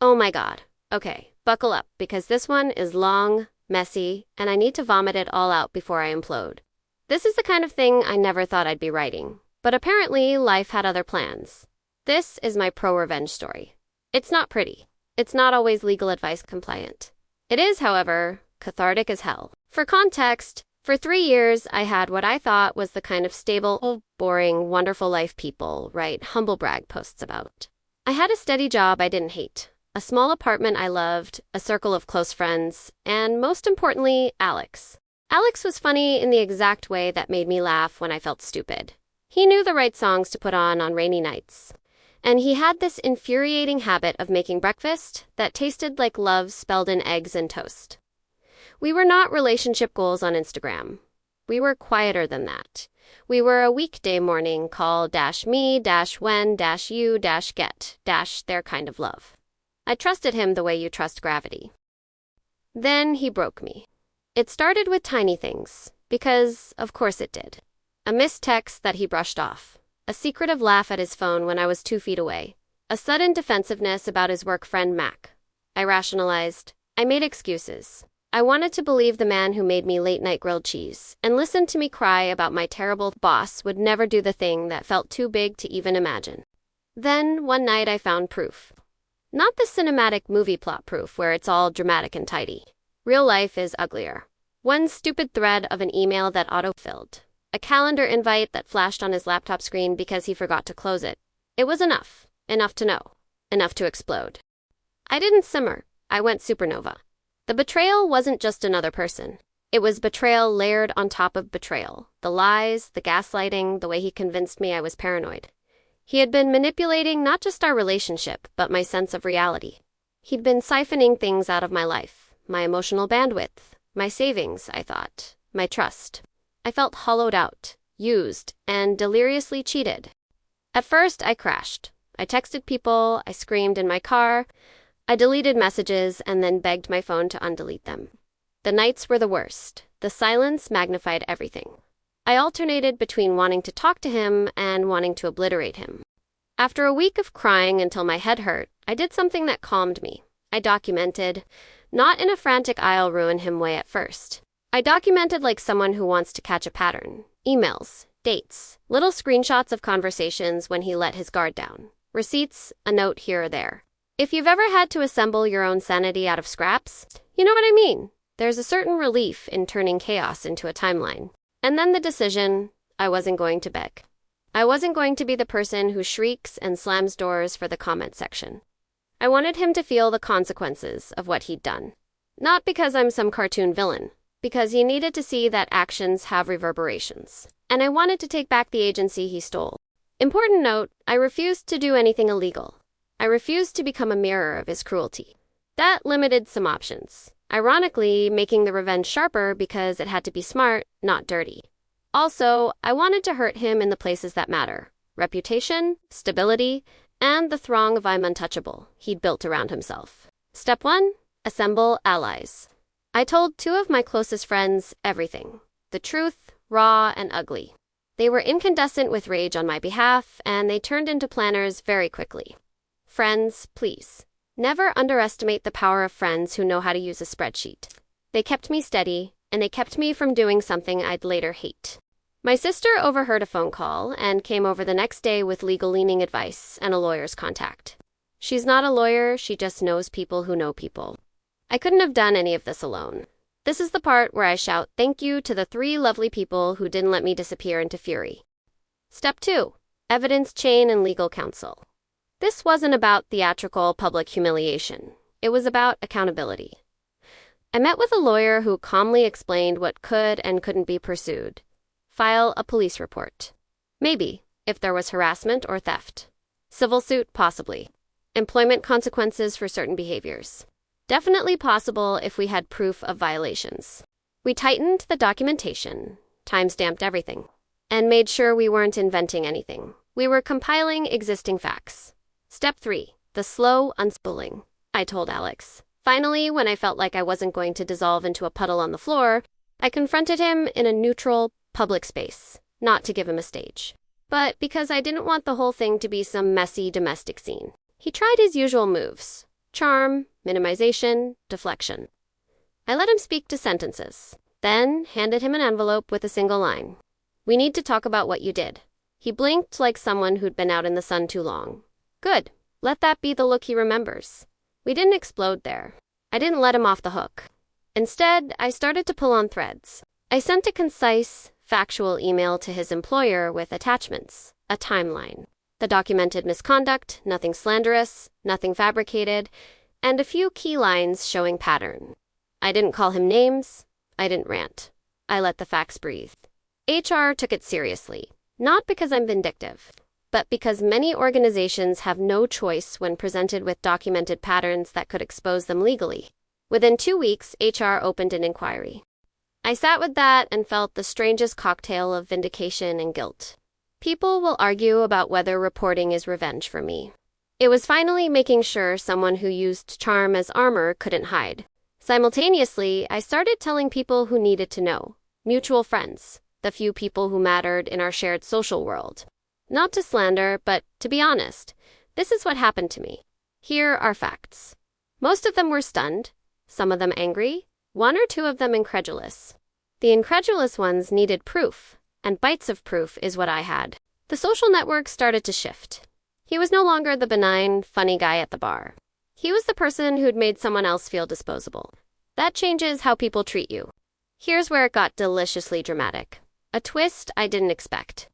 Oh my God. Okay, buckle up, because this one is long, messy, and I need to vomit it all out before I implode. This is the kind of thing I never thought I'd be writing, but apparently life had other plans. This is my pro-revenge story. It's not pretty. It's not always legal advice compliant. It is, however, cathartic as hell. For context, for 3 years, I had what I thought was the kind of stable, boring, wonderful life people write humble brag posts about. I had a steady job I didn't hate, a small apartment I loved, a circle of close friends, and most importantly, Alex. Alex was funny in the exact way that made me laugh when I felt stupid. He knew the right songs to put on rainy nights. And he had this infuriating habit of making breakfast that tasted like love spelled in eggs and toast. We were not relationship goals on Instagram. We were quieter than that. We were a weekday morning call -me, -when, -you, -get, -their kind of love. I trusted him the way you trust gravity. Then he broke me. It started with tiny things, because of course it did. A missed text that he brushed off. A secretive laugh at his phone when I was 2 feet away. A sudden defensiveness about his work friend Mac. I rationalized. I made excuses. I wanted to believe the man who made me late-night grilled cheese and listened to me cry about my terrible boss would never do the thing that felt too big to even imagine. Then, one night I found proof. Not the cinematic movie plot proof where it's all dramatic and tidy. Real life is uglier. One stupid thread of an email that auto-filled. A calendar invite that flashed on his laptop screen because he forgot to close it. It was enough. Enough to know. Enough to explode. I didn't simmer. I went supernova. The betrayal wasn't just another person. It was betrayal layered on top of betrayal. The lies, the gaslighting, the way he convinced me I was paranoid. He had been manipulating not just our relationship, but my sense of reality. He'd been siphoning things out of my life. My emotional bandwidth. My savings, I thought. My trust. I felt hollowed out, used, and deliriously cheated. At first, I crashed. I texted people, I screamed in my car, I deleted messages, and then begged my phone to undelete them. The nights were the worst. The silence magnified everything. I alternated between wanting to talk to him and wanting to obliterate him. After a week of crying until my head hurt, I did something that calmed me. I documented, not in a frantic I'll ruin him way at first. I documented like someone who wants to catch a pattern. Emails, dates, little screenshots of conversations when he let his guard down. Receipts, a note here or there. If you've ever had to assemble your own sanity out of scraps, you know what I mean. There's a certain relief in turning chaos into a timeline. And then the decision, I wasn't going to beg. I wasn't going to be the person who shrieks and slams doors for the comment section. I wanted him to feel the consequences of what he'd done. Not because I'm some cartoon villain. Because he needed to see that actions have reverberations. And I wanted to take back the agency he stole. Important note, I refused to do anything illegal. I refused to become a mirror of his cruelty. That limited some options, ironically making the revenge sharper because it had to be smart, not dirty. Also, I wanted to hurt him in the places that matter. Reputation, stability, and the throng of I'm untouchable he'd built around himself. Step 1, assemble allies. I told 2 of my closest friends everything. The truth, raw and ugly. They were incandescent with rage on my behalf, and they turned into planners very quickly. Friends, please. Never underestimate the power of friends who know how to use a spreadsheet. They kept me steady, and they kept me from doing something I'd later hate. My sister overheard a phone call and came over the next day with legal-leaning advice and a lawyer's contact. She's not a lawyer, she just knows people who know people. I couldn't have done any of this alone. This is the part where I shout thank you to the 3 lovely people who didn't let me disappear into fury. Step 2, evidence chain and legal counsel. This wasn't about theatrical public humiliation. It was about accountability. I met with a lawyer who calmly explained what could and couldn't be pursued. File a police report. Maybe, if there was harassment or theft. Civil suit, possibly. Employment consequences for certain behaviors. Definitely possible if we had proof of violations. We tightened the documentation, time-stamped everything, and made sure we weren't inventing anything. We were compiling existing facts. Step 3, the slow unspooling. I told Alex. Finally, when I felt like I wasn't going to dissolve into a puddle on the floor, I confronted him in a neutral, public space, not to give him a stage, but because I didn't want the whole thing to be some messy domestic scene. He tried his usual moves. Charm, minimization, deflection. I let him speak to sentences, then handed him an envelope with a single line. "We need to talk about what you did." He blinked like someone who'd been out in the sun too long. Good. Let that be the look he remembers. We didn't explode there. I didn't let him off the hook. Instead, I started to pull on threads. I sent a concise, factual email to his employer with attachments, a timeline, the documented misconduct, nothing slanderous, nothing fabricated, and a few key lines showing pattern. I didn't call him names. I didn't rant. I let the facts breathe. HR took it seriously, not because I'm vindictive, but because many organizations have no choice when presented with documented patterns that could expose them legally. Within 2 weeks, HR opened an inquiry. I sat with that and felt the strangest cocktail of vindication and guilt. People will argue about whether reporting is revenge for me. It was finally making sure someone who used charm as armor couldn't hide. Simultaneously, I started telling people who needed to know, mutual friends, the few people who mattered in our shared social world. Not to slander, but to be honest, this is what happened to me. Here are facts. Most of them were stunned, some of them angry, 1 or 2 of them incredulous. The incredulous ones needed proof, and bites of proof is what I had. The social network started to shift. He was no longer the benign, funny guy at the bar. He was the person who'd made someone else feel disposable. That changes how people treat you. Here's where it got deliciously dramatic. A twist I didn't expect.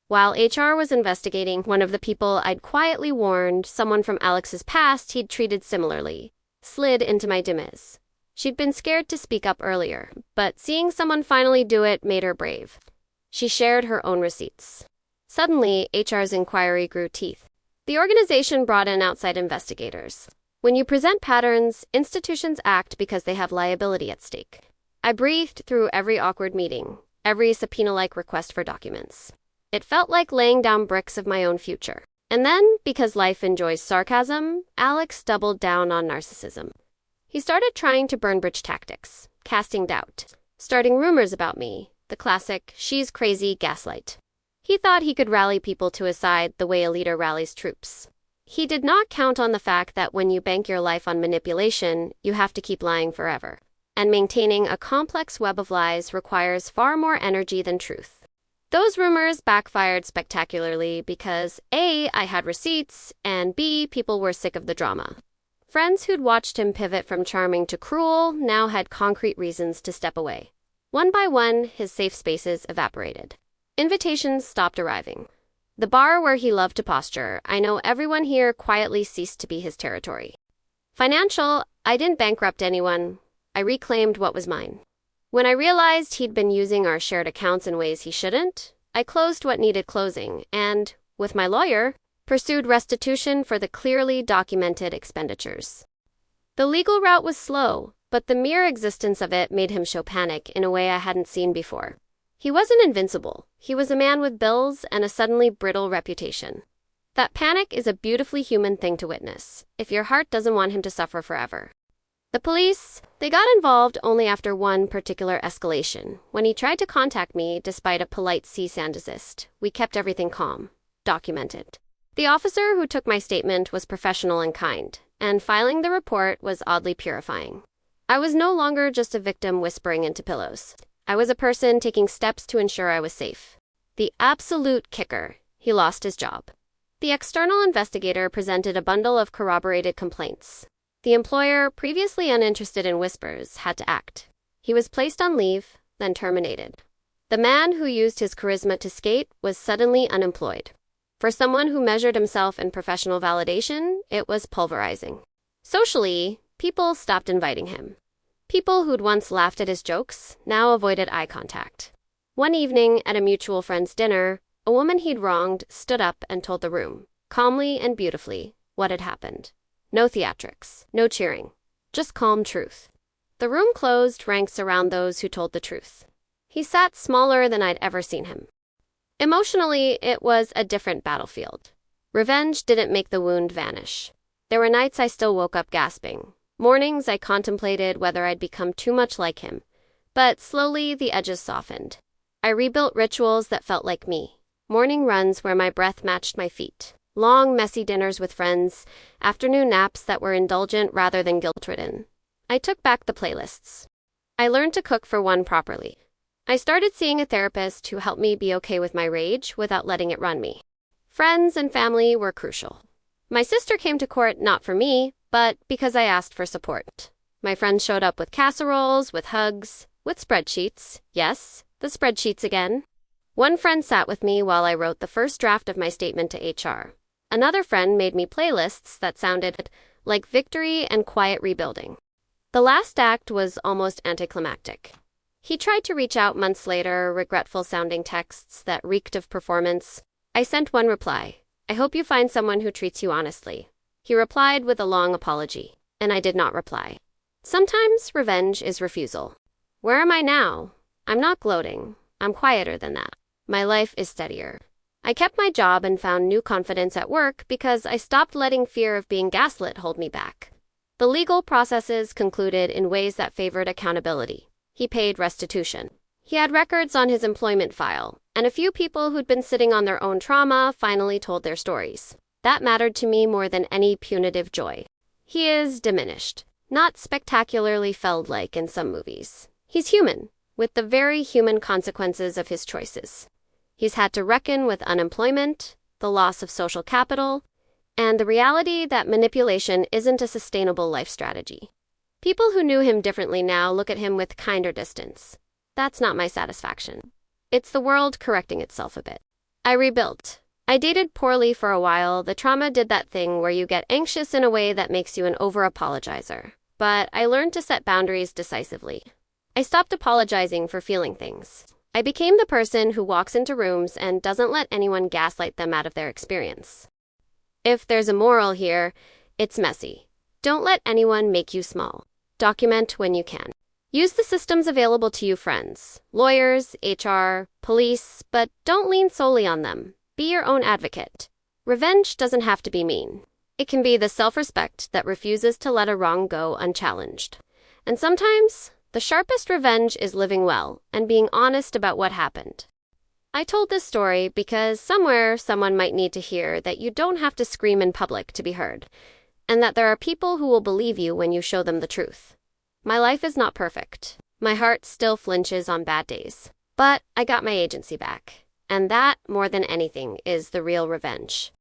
While HR was investigating, one of the people I'd quietly warned, someone from Alex's past he'd treated similarly, slid into my DMs. She'd been scared to speak up earlier, but seeing someone finally do it made her brave. She shared her own receipts. Suddenly, HR's inquiry grew teeth. The organization brought in outside investigators. When you present patterns, institutions act because they have liability at stake. I breathed through every awkward meeting, every subpoena-like request for documents. It felt like laying down bricks of my own future. And then, because life enjoys sarcasm, Alex doubled down on narcissism. He started trying to burn bridge tactics, casting doubt, starting rumors about me, the classic "she's crazy" gaslight. He thought he could rally people to his side the way a leader rallies troops. He did not count on the fact that when you bank your life on manipulation, you have to keep lying forever. And maintaining a complex web of lies requires far more energy than truth. Those rumors backfired spectacularly because A, I had receipts, and B, people were sick of the drama. Friends who'd watched him pivot from charming to cruel now had concrete reasons to step away. One by one, his safe spaces evaporated. Invitations stopped arriving. The bar where he loved to posture, I know everyone here quietly ceased to be his territory. Financial, I didn't bankrupt anyone. I reclaimed what was mine. When I realized he'd been using our shared accounts in ways he shouldn't, I closed what needed closing and, with my lawyer, pursued restitution for the clearly documented expenditures. The legal route was slow, but the mere existence of it made him show panic in a way I hadn't seen before. He wasn't invincible. He was a man with bills and a suddenly brittle reputation. That panic is a beautifully human thing to witness, if your heart doesn't want him to suffer forever. The police, they got involved only after one particular escalation. When he tried to contact me, despite a polite cease and desist, we kept everything calm, documented. The officer who took my statement was professional and kind, and filing the report was oddly purifying. I was no longer just a victim whispering into pillows. I was a person taking steps to ensure I was safe. The absolute kicker, he lost his job. The external investigator presented a bundle of corroborated complaints. The employer, previously uninterested in whispers, had to act. He was placed on leave, then terminated. The man who used his charisma to skate was suddenly unemployed. For someone who measured himself in professional validation, it was pulverizing. Socially, people stopped inviting him. People who'd once laughed at his jokes now avoided eye contact. One evening, at a mutual friend's dinner, a woman he'd wronged stood up and told the room, calmly and beautifully, what had happened. No theatrics, no cheering, just calm truth. The room closed ranks around those who told the truth. He sat smaller than I'd ever seen him. Emotionally, it was a different battlefield. Revenge didn't make the wound vanish. There were nights I still woke up gasping. Mornings I contemplated whether I'd become too much like him. But slowly the edges softened. I rebuilt rituals that felt like me. Morning runs where my breath matched my feet. Long, messy dinners with friends, afternoon naps that were indulgent rather than guilt-ridden. I took back the playlists. I learned to cook for one properly. I started seeing a therapist who helped me be okay with my rage without letting it run me. Friends and family were crucial. My sister came to court not for me, but because I asked for support. My friends showed up with casseroles, with hugs, with spreadsheets. Yes, the spreadsheets again. One friend sat with me while I wrote the first draft of my statement to HR. Another friend made me playlists that sounded like victory and quiet rebuilding. The last act was almost anticlimactic. He tried to reach out months later, regretful-sounding texts that reeked of performance. I sent one reply. I hope you find someone who treats you honestly. He replied with a long apology, and I did not reply. Sometimes revenge is refusal. Where am I now? I'm not gloating. I'm quieter than that. My life is steadier. I kept my job and found new confidence at work because I stopped letting fear of being gaslit hold me back. The legal processes concluded in ways that favored accountability. He paid restitution. He had records on his employment file, and a few people who'd been sitting on their own trauma finally told their stories. That mattered to me more than any punitive joy. He is diminished, not spectacularly felled-like in some movies. He's human, with the very human consequences of his choices. He's had to reckon with unemployment, the loss of social capital, and the reality that manipulation isn't a sustainable life strategy. People who knew him differently now look at him with kinder distance. That's not my satisfaction. It's the world correcting itself a bit. I rebuilt. I dated poorly for a while. The trauma did that thing where you get anxious in a way that makes you an over-apologizer. But I learned to set boundaries decisively. I stopped apologizing for feeling things. I became the person who walks into rooms and doesn't let anyone gaslight them out of their experience. If there's a moral here, it's messy. Don't let anyone make you small. Document when you can. Use the systems available to you, friends, lawyers, HR, police, but don't lean solely on them. Be your own advocate. Revenge doesn't have to be mean. It can be the self-respect that refuses to let a wrong go unchallenged. And sometimes, the sharpest revenge is living well and being honest about what happened. I told this story because somewhere someone might need to hear that you don't have to scream in public to be heard, and that there are people who will believe you when you show them the truth. My life is not perfect. My heart still flinches on bad days. But I got my agency back. And that, more than anything, is the real revenge.